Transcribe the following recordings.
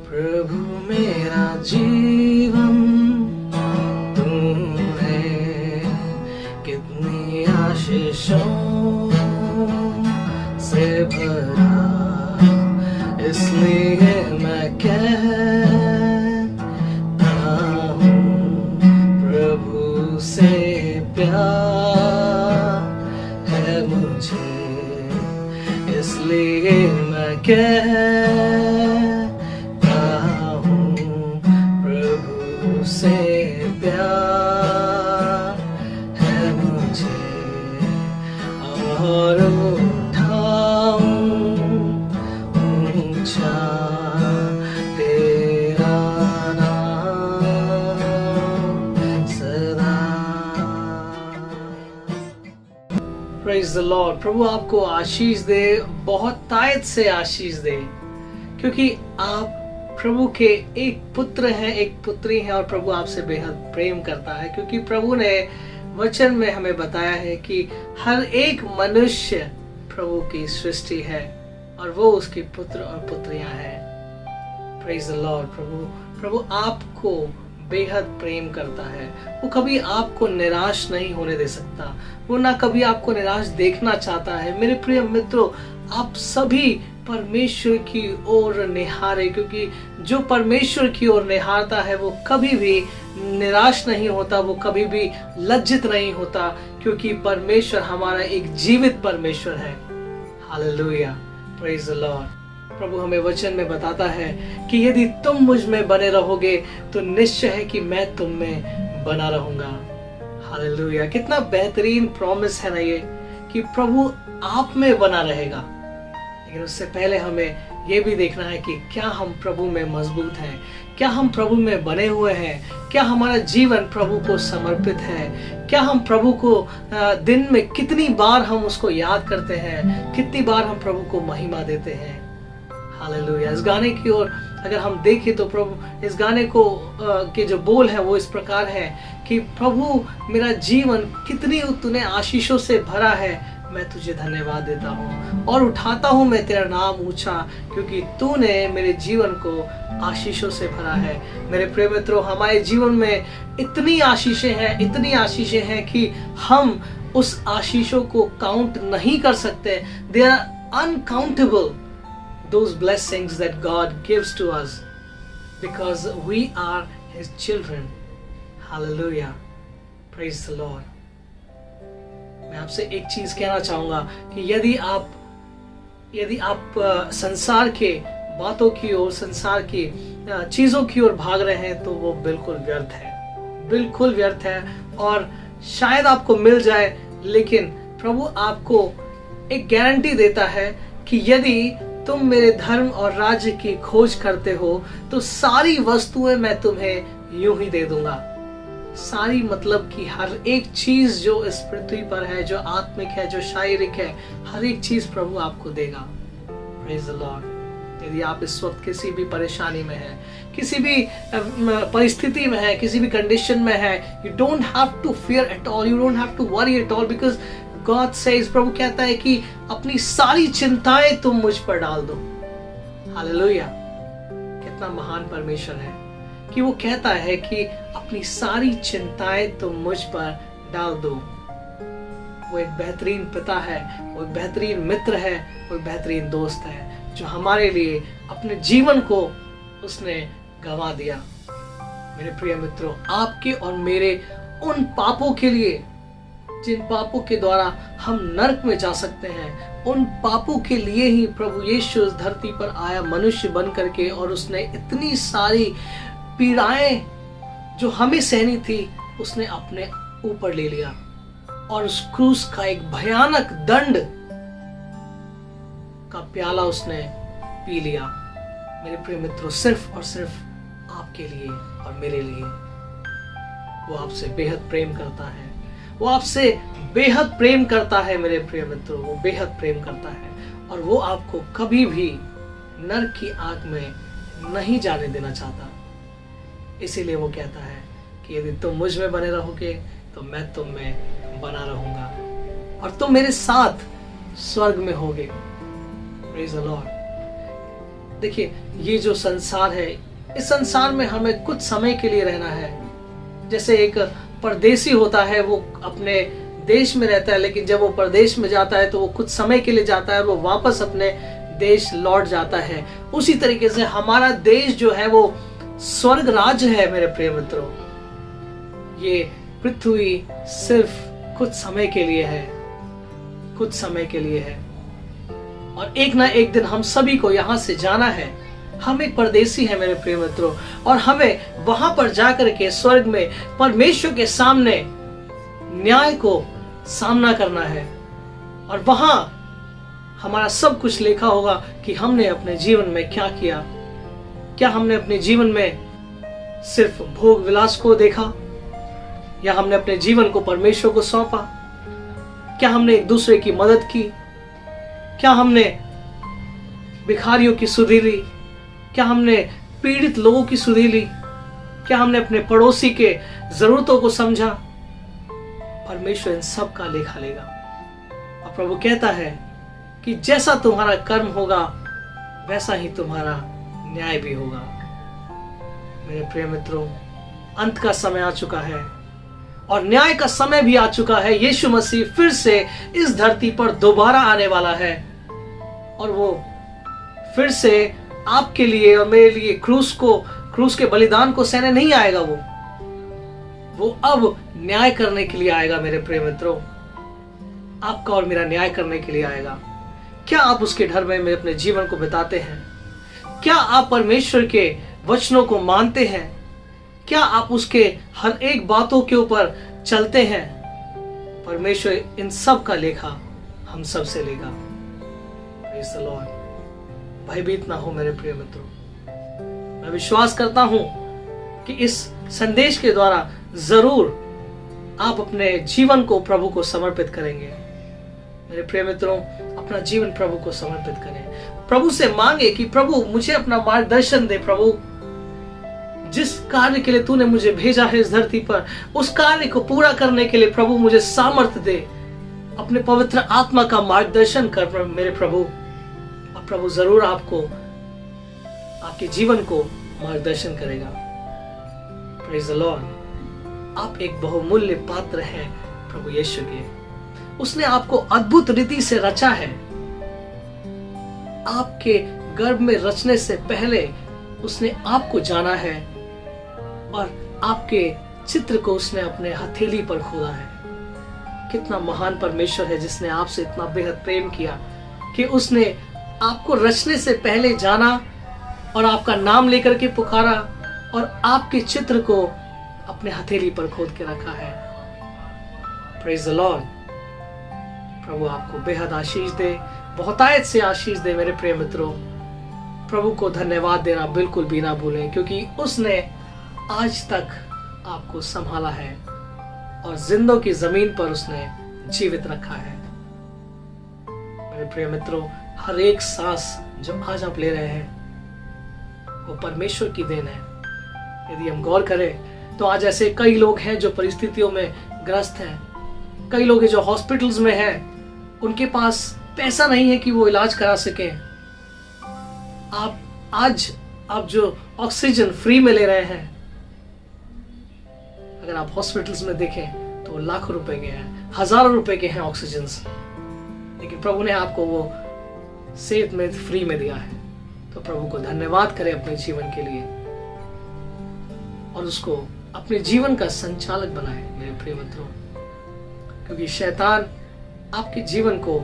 प्रभु मेरा जीवन तू है, कितनी आशीषों से भरा, इसलिए मैं कहता हूँ प्रभु से प्यार है मुझे, इसलिए मैं कहता हूँ प्रभु से प्यार है मुझे। और उठाऊं ऊंचा तेरा नाम सदा। Praise the lord. प्रभु आपको आशीष दे, बहुत तायत से आशीष दे, क्योंकि आप प्रभु के एक पुत्र हैं, एक पुत्री हैं, और प्रभु आपसे बेहद प्रेम करता है। क्योंकि प्रभु ने वचन में हमें बताया है कि हर एक मनुष्य प्रभु की सृष्टि है और वो उसके पुत्र और पुत्रियां हैं। Praise the lord. प्रभु आपको बेहद प्रेम करता है। वो कभी आपको निराश नहीं होने दे सकता, वो ना कभी आपको निराश देखना चाहता है। मेरे प्रिय मित्रों, आप सभी परमेश्वर की ओर निहारे, क्योंकि जो परमेश्वर की ओर निहारता है वो कभी भी निराश नहीं होता, वो कभी भी लज्जित नहीं होता, क्योंकि परमेश्वर हमारा एक जीवित परमेश्वर है। Hallelujah, praise the lord. प्रभु हमें वचन में बताता है कि यदि तुम मुझ में बने रहोगे तो निश्चय है कि मैं तुम में बना रहूंगा। हालेलुया, कितना बेहतरीन प्रॉमिस है ना ये, कि प्रभु आप में बना रहेगा। लेकिन उससे पहले हमें ये भी देखना है कि क्या हम प्रभु में मजबूत हैं, क्या हम प्रभु में बने हुए हैं, क्या हमारा जीवन प्रभु को समर्पित है, क्या हम प्रभु को दिन में कितनी बार हम उसको याद करते हैं, कितनी बार हम प्रभु को महिमा देते हैं। हालेलुया। इस गाने की ओर अगर हम देखें तो प्रभु इस गाने को के जो बोल है वो इस प्रकार है कि प्रभु मेरा जीवन कितनी तूने आशीषों से भरा है, मैं तुझे धन्यवाद देता हूँ और उठाता हूँ मैं तेरा नाम ऊंचा, क्योंकि तूने मेरे जीवन को आशीषों से भरा है। मेरे प्रिय मित्रों, हमारे जीवन में इतनी आशीषें हैं, इतनी आशीषें हैं कि हम उस आशीषों को काउंट नहीं कर सकते। They are uncountable, those blessings that God gives to us, because we are His children. Hallelujah. Praise the Lord. मैं आपसे एक चीज कहना चाहूंगा कि यदि आप संसार के बातों की ओर, संसार की चीजों की ओर भाग रहे हैं तो वो बिल्कुल व्यर्थ है, बिल्कुल व्यर्थ है। और शायद आपको मिल जाए, लेकिन प्रभु आपको एक गारंटी देता है कि यदि तुम मेरे धर्म और राज्य की खोज करते हो तो सारी वस्तुएं मैं तुम्हें यूं ही दे दूंगा। सारी मतलब कि हर एक चीज जो इस पृथ्वी पर है, जो आत्मिक है, जो शारीरिक है, हर एक चीज प्रभु आपको देगा। Praise the Lord. यदि आप इस वक्त किसी भी परेशानी में है, किसी भी परिस्थिति में है, किसी भी कंडीशन में है, you don't have to fear at all, you don't have to worry at all, because God says, प्रभु कहता है कि अपनी सारी चिंताएं तुम मुझ पर डाल दो। हालेलुया। कितना महान परमेश्वर है कि वो कहता है कि अपनी सारी चिंताएं तुम मुझ पर डाल दो। वो एक बेहतरीन पिता है, वो एक बेहतरीन मित्र है, वो एक बेहतरीन दोस्त है, जो हमारे लिए अपने जीवन को उसने गंवा दिया। मेरे प्रिय मित्रों, आपके और मेरे उन पापों के लिए जिन पापों के द्वारा हम नरक में जा सकते हैं, उन पापों के लिए ही प्रभु यीशु इस धरती पर आया मनुष्य बन करके, और उसने इतनी सारी पीड़ाएं जो हमें सहनी थी उसने अपने ऊपर ले लिया, और उस क्रूस का एक भयानक दंड का प्याला उसने पी लिया। मेरे प्रिय मित्रों, सिर्फ और सिर्फ आपके लिए और मेरे लिए। वो आपसे बेहद प्रेम करता है, वो आपसे बेहद प्रेम करता है। मेरे प्रिय मित्रों, वो बेहद प्रेम करता है, और वो आपको कभी भी नरक की आग में नहीं जाने देना चाहता। इसीलिए वो कहता है कि यदि तुम मुझ में बने रहोगे तो मैं तुम में बना रहूंगा, और तुम मेरे साथ स्वर्ग में होगे। Praise the Lord. देखिए, ये जो संसार है, इस संसार में हमें कुछ समय के लिए रहना है। जैसे एक परदेसी होता है, वो अपने देश में रहता है, लेकिन जब वो परदेश में जाता है तो वो कुछ समय के लिए जाता है और वो वापस अपने देश लौट जाता है। उसी तरीके से हमारा देश जो है वो स्वर्ग राज्य है मेरे प्रिय मित्रों। ये पृथ्वी सिर्फ कुछ समय के लिए है, कुछ समय के लिए है, और एक ना एक दिन हम सभी को यहाँ से जाना है। हम एक परदेसी हैं मेरे प्रिय मित्रों, और हमें वहां पर जाकर के स्वर्ग में परमेश्वर के सामने न्याय को सामना करना है, और वहां हमारा सब कुछ लिखा होगा कि हमने अपने जीवन में क्या किया। क्या हमने अपने जीवन में सिर्फ भोग विलास को देखा, या हमने अपने जीवन को परमेश्वर को सौंपा? क्या हमने एक दूसरे की मदद की? क्या हमने भिखारियों की सुधि ली? क्या हमने पीड़ित लोगों की सुधि ली? क्या हमने अपने पड़ोसी के जरूरतों को समझा? परमेश्वर इन सब का लेखा लेगा। और प्रभु कहता है कि जैसा तुम्हारा कर्म होगा वैसा ही तुम्हारा न्याय भी होगा। मेरे प्रिय मित्रों, अंत का समय आ चुका है और न्याय का समय भी आ चुका है। यीशु मसीह फिर से इस धरती पर दोबारा आने वाला है, और वो फिर से आपके लिए और मेरे लिए क्रूस के बलिदान को सहने नहीं आएगा। वो अब न्याय करने के लिए आएगा मेरे प्रिय मित्रों। आपका और मेरा न्याय करने के लिए आएगा। क्या आप उसके डर में अपने जीवन को बिताते हैं? क्या आप परमेश्वर के वचनों को मानते हैं? क्या आप उसके हर एक बातों के ऊपर चलते हैं? परमेश्वर इन सब का लेखा हम सब से लेगा। Praise the Lord. भयभीत ना हो मेरे प्रिय मित्रों। मैं विश्वास करता हूं कि इस संदेश के द्वारा जरूर आप अपने जीवन को प्रभु को समर्पित करेंगे। मेरे प्रिय मित्रों, अपना जीवन प्रभु को समर्पित करें। प्रभु से मांगे कि प्रभु मुझे अपना मार्गदर्शन दे। प्रभु, जिस कार्य के लिए तूने मुझे भेजा है इस धरती पर, उस कार्य को पूरा करने के लिए प्रभु मुझे सामर्थ्य दे। अपने पवित्र आत्मा का मार्गदर्शन कर मेरे प्रभु। और प्रभु जरूर आपको, आपके जीवन को मार्गदर्शन करेगा। Praise the Lord. आप एक बहुमूल्य पात्र हैं प्रभु यीशु के। उसने आपको अद्भुत रीति से रचा है। आपके गर्भ में रचने से पहले उसने आपको जाना है, और आपके चित्र को उसने अपने हथेली पर खोदा है। कितना महान परमेश्वर है जिसने आपसे इतना बेहद प्रेम किया कि उसने आपको रचने से पहले जाना और आपका नाम लेकर के पुकारा, और आपके चित्र को अपने हथेली पर खोद के रखा है। Praise the lord. प्रभु आपको बेहद आशीष दे, बहुतायत से आशीष दे मेरे प्रिय मित्रों। प्रभु को धन्यवाद देना बिल्कुल भी ना भूलें, क्योंकि उसने आज तक आपको संभाला है और जिंदों की जमीन पर उसने जीवित रखा है। मेरे प्रिय मित्रों, हर एक सांस जो आज आप ले रहे हैं वो परमेश्वर की देन है। यदि हम गौर करें तो आज ऐसे कई लोग हैं जो परिस्थितियों में ग्रस्त हैं। कई लोग हैं जो हॉस्पिटल्स में हैं, उनके पास पैसा नहीं है कि वो इलाज करा सकें। आप जो ऑक्सीजन फ्री में ले रहे हैं, अगर आप हॉस्पिटल्स में देखें तो लाखों रुपए के हैं, हजारों रुपए के हैं ऑक्सीजन, लेकिन प्रभु ने आपको वो सेहत में फ्री में दिया है। तो प्रभु को धन्यवाद करें अपने जीवन के लिए, और उसको अपने जीवन का संचालक बनाए मेरे प्रिय मित्रों, क्योंकि शैतान आपके जीवन को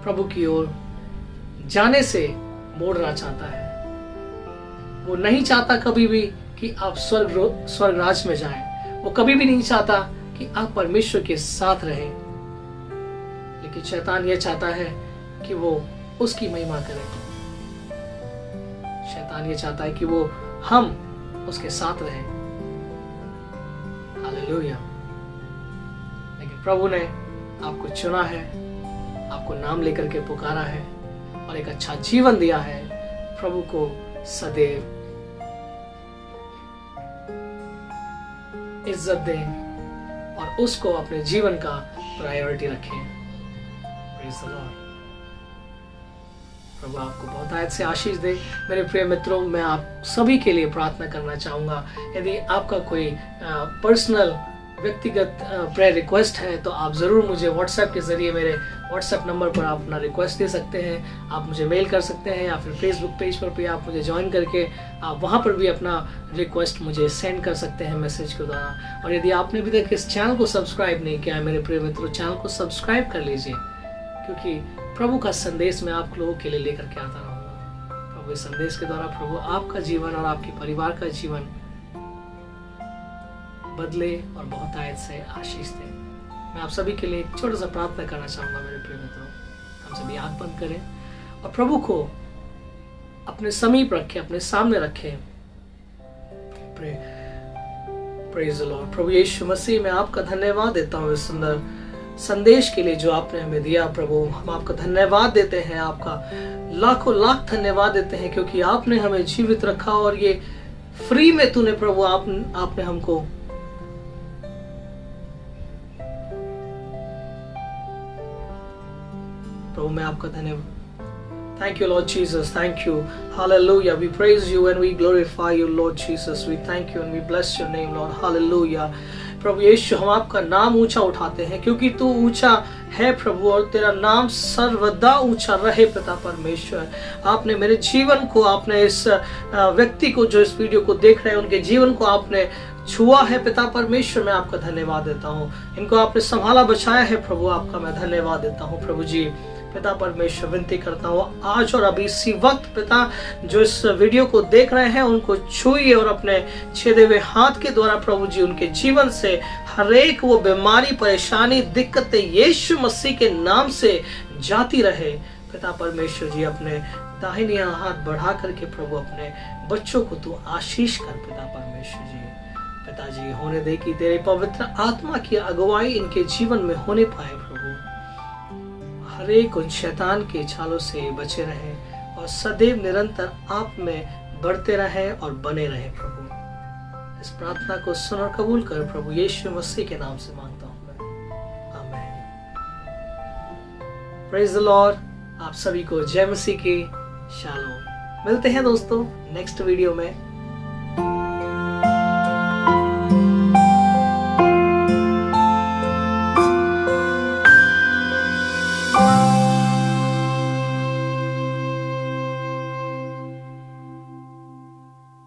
प्रभु की ओर जाने से मोड़ना चाहता है। वो नहीं चाहता कभी भी कि आप स्वर्ग राज में जाएं। वो कभी भी नहीं चाहता कि आप परमेश्वर के साथ रहें, लेकिन शैतान ये चाहता है कि वो उसकी महिमा करें। शैतान ये चाहता है कि वो हम उसके साथ रहें। हालेलुया। लेकिन प्रभु ने आपको चुना है, आपको नाम लेकर के पुकारा है और एक अच्छा जीवन दिया है। प्रभु को सदैव इज्जत दें और उसको अपने जीवन का प्रायोरिटी रखें। Praise the lord. प्रभु आपको बहुत आयत से आशीष दे। मेरे प्रिय मित्रों, मैं आप सभी के लिए प्रार्थना करना चाहूँगा। यदि आपका कोई पर्सनल व्यक्तिगत प्रेयर रिक्वेस्ट है तो आप ज़रूर मुझे व्हाट्सएप के ज़रिए मेरे व्हाट्सएप नंबर पर आप अपना रिक्वेस्ट दे सकते हैं। आप मुझे मेल कर सकते हैं या फिर फेसबुक पेज पर भी आप मुझे ज्वाइन करके आप वहाँ पर भी अपना रिक्वेस्ट मुझे सेंड कर सकते हैं मैसेज के द्वारा। और यदि आपने अभी तक इस चैनल को सब्सक्राइब नहीं किया है मेरे प्रिय मित्रों, चैनल को सब्सक्राइब कर लीजिए, क्योंकि प्रभु का संदेश मैं आप लोगों के लिए लेकर के आता रहूँगा। प्रभु इस संदेश के द्वारा प्रभु आपका जीवन और आपके परिवार का जीवन बदले और बहुत आयत से आशीष दे। मैं आप सभी के लिए एक छोटा सा प्रार्थना करना चाहूंगा मेरे प्रिय मित्रों। हम सभी आंख बंद करें और प्रभु को अपने समीप रखें, अपने सामने रखें। Praise the lord. प्रभु यीशु मसीह, मैं आपका धन्यवाद देता हूँ इस सुंदर संदेश के लिए जो आपने हमें दिया। प्रभु हम आपका धन्यवाद देते हैं, आपका लाखों लाख धन्यवाद देते हैं, क्योंकि आपने हमें जीवित रखा और ये फ्री में तूने प्रभु आपने हमको प्रभु मैं आपका धन्यवाद। Thank you, Lord Jesus. Thank you. Hallelujah. We praise you and we glorify you, Lord Jesus. We thank you and we bless your name, Lord. Hallelujah. प्रभु यीशु, हम आपका नाम ऊंचा उठाते हैं क्योंकि तू ऊंचा है प्रभु, और तेरा नाम सर्वदा ऊंचा रहे पिता परमेश्वर। आपने मेरे जीवन को, आपने इस व्यक्ति को जो इस वीडियो को देख रहे हैं उनके जीवन को आपने छुआ है पिता परमेश्वर। मैं आपका धन्यवाद देता हूँ। इनको आपने संभाला बचाया है प्रभु, आपका मैं धन्यवाद देता हूँ। प्रभु जी पिता परमेश्वर, विनती करता हूँ आज और अभी इसी वक्त पिता जो इस वीडियो को देख रहे हैं उनको छुइए और अपने छेदे हुए हाथ के द्वारा प्रभु जी उनके जीवन से हर एक वो बीमारी, परेशानी, दिक्कतें यीशु मसीह के नाम से जाती रहे। पिता परमेश्वर जी अपने दाहिनी हाथ बढ़ा करके प्रभु अपने बच्चों को तू आशीष कर पिता परमेश्वर जी। पिताजी होने दे कि तेरे पवित्र आत्मा की अगुवाई इनके जीवन में होने पाए प्रभु। हर एक उन शैतान के छालों से बचे रहे और सदैव निरंतर आप में बढ़ते रहे और बने रहे प्रभु। इस प्रार्थना को सुन और कबूल कर प्रभु यीशु मसीह के नाम से मांगता हूँ मैं, आमीन। Praise the Lord. आप सभी को जय मसीह की शालोम। मिलते हैं दोस्तों नेक्स्ट वीडियो में।